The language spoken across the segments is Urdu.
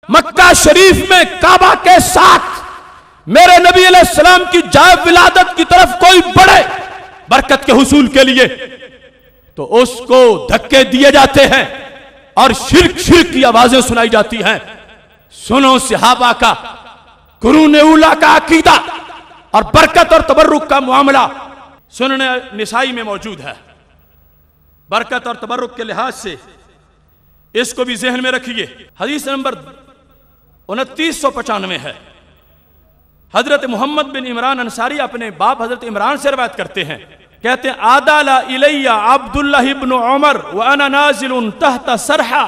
مکہ شریف میں کعبہ کے ساتھ میرے نبی علیہ السلام کی جائے ولادت کی طرف کوئی بڑھے برکت کے حصول کے لیے تو اس کو دھکے دیے جاتے ہیں اور شرک شرک کی آوازیں سنائی جاتی ہیں. سنو صحابہ کا قرون اولا کا عقیدہ اور برکت اور تبرک کا معاملہ سنن نسائی میں موجود ہے. برکت اور تبرک کے لحاظ سے اس کو بھی ذہن میں رکھیے. حدیث نمبر 2995 ہے. حضرت محمد بن عمران انصاری اپنے باپ حضرت عمران سے روایت کرتے ہیں. کہتے ہیں آدال الیہ عبداللہ ابن عمر وانا نازل تحت سرحا.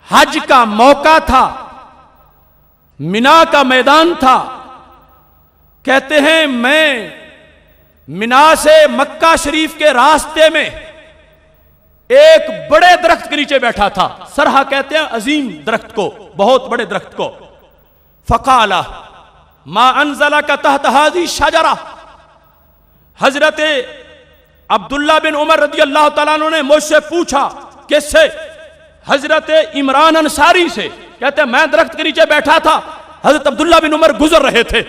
حج کا موقع تھا, منا کا میدان تھا. کہتے ہیں میں منا سے مکہ شریف کے راستے میں ایک بڑے درخت کے نیچے بیٹھا تھا. سرحا کہتے ہیں عظیم درخت کو, بہت بڑے درخت کو. فقال ما انزلک تحت هذه الشجرہ. حضرت عبداللہ بن عمر رضی اللہ تعالیٰ عنہ نے مجھ سے پوچھا. کس سے؟ حضرت عمران انصاری سے. کہتے ہیں میں درخت کے نیچے بیٹھا تھا, حضرت عبداللہ بن عمر گزر رہے تھے.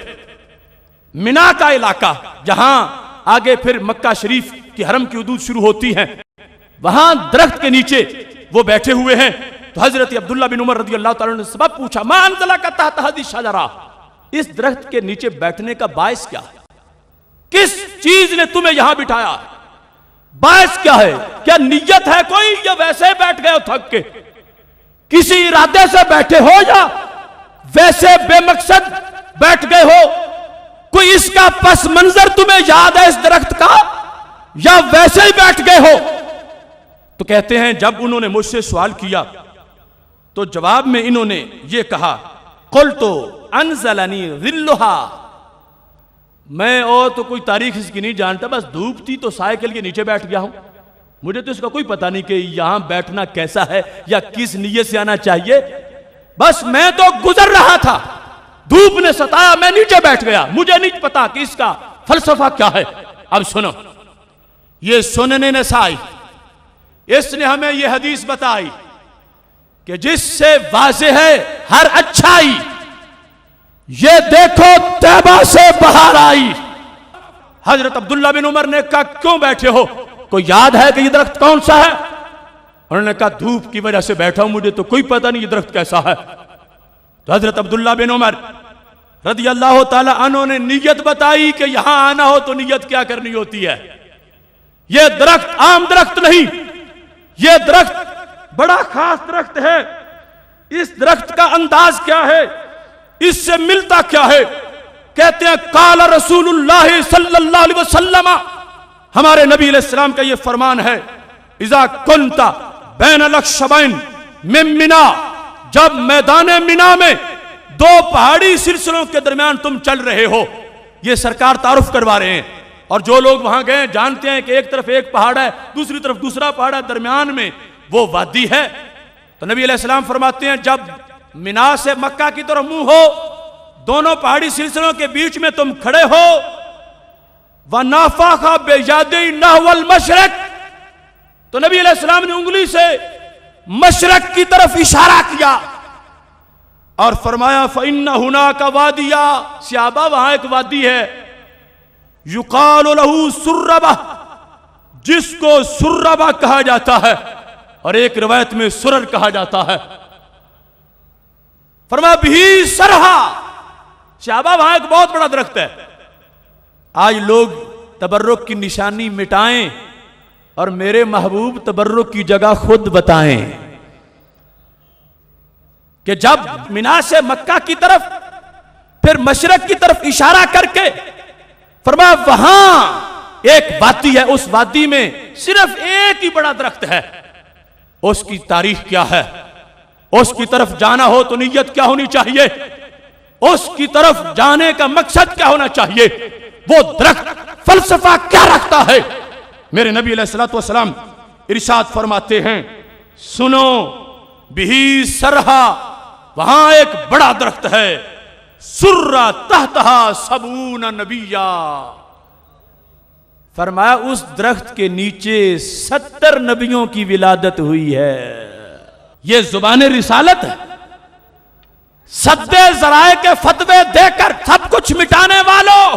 منا کا علاقہ جہاں آگے پھر مکہ شریف کی حرم کی حدود شروع ہوتی ہیں, وہاں درخت کے نیچے وہ بیٹھے ہوئے ہیں. تو حضرت عبداللہ بن عمر رضی اللہ تعالیٰ نے سبب پوچھا ما انزلک تحت هذه الشجرہ. اس درخت کے نیچے بیٹھنے کا باعث کیا ہے؟ کس چیز نے تمہیں یہاں بٹھایا؟ باعث کیا ہے؟ کیا نیت ہے کوئی یا ویسے بیٹھ گئے ہو تھک کے؟ کسی ارادے سے بیٹھے ہو یا ویسے بے مقصد بیٹھ گئے ہو؟ کوئی اس کا پس منظر تمہیں یاد ہے اس درخت کا یا ویسے ہی بیٹھ گئے ہو؟ تو کہتے ہیں جب انہوں نے مجھ سے سوال کیا تو جواب میں انہوں نے یہ کہا قلت انزلنی ظلھا. میں اور تو کوئی تاریخ اس کی نہیں جانتا, بس دھوپ تھی تو سائے کے لیے نیچے بیٹھ گیا ہوں. مجھے تو اس کا کوئی پتہ نہیں کہ یہاں بیٹھنا کیسا ہے یا کس نیت سے آنا چاہیے. بس میں تو گزر رہا تھا, دھوپ نے ستایا, میں نیچے بیٹھ گیا. مجھے نہیں پتا کہ اس کا فلسفہ کیا ہے. اب سنو, یہ سنن نسائی اس نے ہمیں یہ حدیث بتائی کہ جس سے واضح ہے ہر اچھائی. یہ دیکھو طیبہ سے بہار آئی. حضرت عبداللہ بن عمر نے کہا کیوں بیٹھے ہو؟ کوئی یاد ہے کہ یہ درخت کون سا ہے؟ انہوں نے کہا دھوپ کی وجہ سے بیٹھا ہوں, مجھے تو کوئی پتہ نہیں یہ درخت کیسا ہے. تو حضرت عبداللہ بن عمر رضی اللہ تعالی عنہ نے نیت بتائی کہ یہاں آنا ہو تو نیت کیا کرنی ہوتی ہے. یہ درخت عام درخت نہیں, یہ درخت بڑا خاص درخت ہے. اس درخت کا انداز کیا ہے, اس سے ملتا کیا ہے؟ کہتے ہیں قال رسول اللہ صلی اللہ علیہ وسلم, ہمارے نبی علیہ السلام کا یہ فرمان ہے اذا کنت بین الاخشبین من منا, جب میدان منا میں دو پہاڑی سلسلوں کے درمیان تم چل رہے ہو. یہ سرکار تعارف کروا رہے ہیں اور جو لوگ وہاں گئے جانتے ہیں کہ ایک طرف ایک پہاڑ ہے, دوسری طرف دوسرا پہاڑ ہے, درمیان میں وہ وادی ہے. تو نبی علیہ السلام فرماتے ہیں جب منا سے مکہ کی طرف منہ ہو, دونوں پہاڑی سلسلوں کے بیچ میں تم کھڑے ہو, وَنَافَخَ بِيَدِهِ نَحْوَ الْمَشْرِقِ, تو نبی علیہ السلام نے انگلی سے مشرق کی طرف اشارہ کیا اور فرمایا فَإِنَّ هُنَاكَ وَادِيًا, صحابہ وہاں ایک وادی ہے يُقَالُ لَهُ سُرَّبَةٌ, جس کو سربہ کہا جاتا ہے اور ایک روایت میں سرر کہا جاتا ہے. فرمایا بھی سرہا, صحابہ وہاں ایک بہت بڑا درخت ہے. آج لوگ تبرک کی نشانی مٹائیں اور میرے محبوب تبرک کی جگہ خود بتائیں کہ جب منا سے مکہ کی طرف پھر مشرق کی طرف اشارہ کر کے فرمایا وہاں ایک وادی ہے, اس وادی میں صرف ایک ہی بڑا درخت ہے. اس کی تاریخ کیا ہے؟ اس کی طرف جانا ہو تو نیت کیا ہونی چاہیے؟ اس کی طرف جانے کا مقصد کیا ہونا چاہیے؟ وہ درخت فلسفہ کیا رکھتا ہے؟ میرے نبی علیہ الصلوۃ والسلام ارشاد فرماتے ہیں سنو بھی سرہا, وہاں ایک بڑا درخت ہے, سرہ تحتہا 70 نبیہ. فرمایا اس درخت کے نیچے 70 نبیوں کی ولادت ہوئی ہے. یہ زبان رسالت ہے. سدے ذرائع کے فتوے دے کر سب کچھ مٹانے والوں،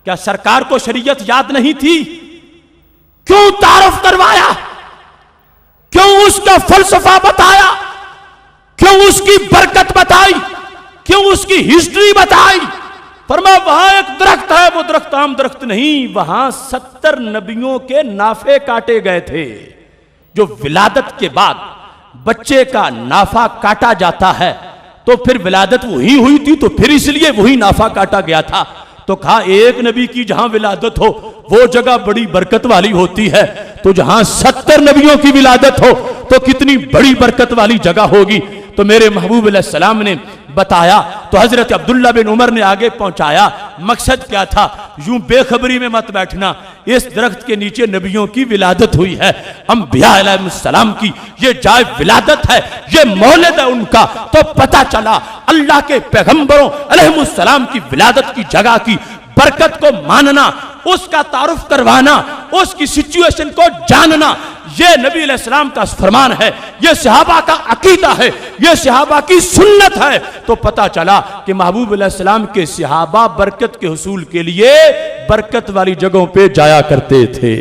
کیا سرکار کو شریعت یاد نہیں تھی؟ کیوں تعارف کروایا؟ کیوں اس کا فلسفہ بتایا؟ کیوں اس کی برکت بتائی؟ کیوں اس کی ہسٹری بتائی؟ فرمایا وہاں ایک درخت ہے، وہ درخت عام درخت نہیں، وہاں 70 نبیوں کے نافے کاٹے گئے تھے۔ جو ولادت کے بعد بچے کا نافہ کاٹا جاتا ہے تو پھر ولادت وہی ہوئی تھی، تو پھر اس لیے وہی نافہ کاٹا گیا تھا۔ تو کہا ایک نبی کی جہاں ولادت ہو وہ جگہ بڑی برکت والی ہوتی ہے، تو جہاں 70 نبیوں کی ولادت ہو تو کتنی بڑی برکت والی جگہ ہوگی۔ تو میرے محبوب علیہ السلام نے بتایا، تو حضرت عبداللہ بن عمر نے آگے پہنچایا۔ مقصد کیا تھا؟ یوں بے خبری میں مت بیٹھنا، اس درخت کے نیچے نبیوں کی ولادت ہوئی ہے، انبیاء علیہ السلام کی یہ جائے ولادت ہے، یہ مولد ہے ان کا۔ تو پتہ چلا اللہ کے پیغمبروں علیہ السلام کی ولادت کی جگہ کی برکت کو ماننا، اس کا تعارف کروانا، اس کی سچویشن کو جاننا، یہ نبی علیہ السلام کا فرمان ہے، یہ صحابہ کا عقیدہ ہے، یہ صحابہ کی سنت ہے۔ تو پتہ چلا کہ محبوب علیہ السلام کے صحابہ برکت کے حصول کے لیے برکت والی جگہوں پہ جایا کرتے تھے۔